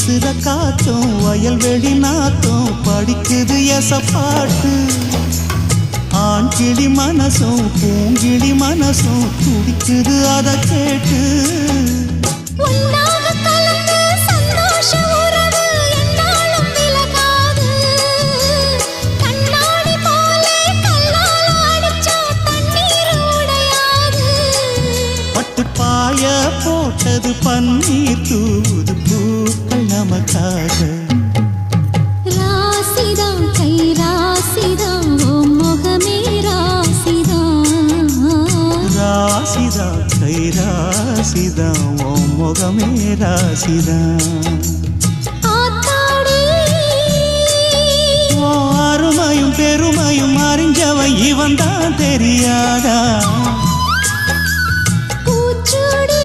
வீசுற காத்தும் வயல்வெளி நாத்தும் படிக்குது எசப்பாட்டு. ஆண் கிளி மனசும் பூங்கிளி மனசும் துடிக்குது அத கேட்டு. பாய போட்டது பன்னீர் தூது பூக்கள் நமக்காக. ராசிதான் கை ராசிதான் ஓ முகமே ராசிதான். ராசிதான் கை ராசிதான் ஓ முகமே ராசிதான். அருமையும் பெருமையும் அறிஞ்சவன் இவன் தான் தெரியாதா?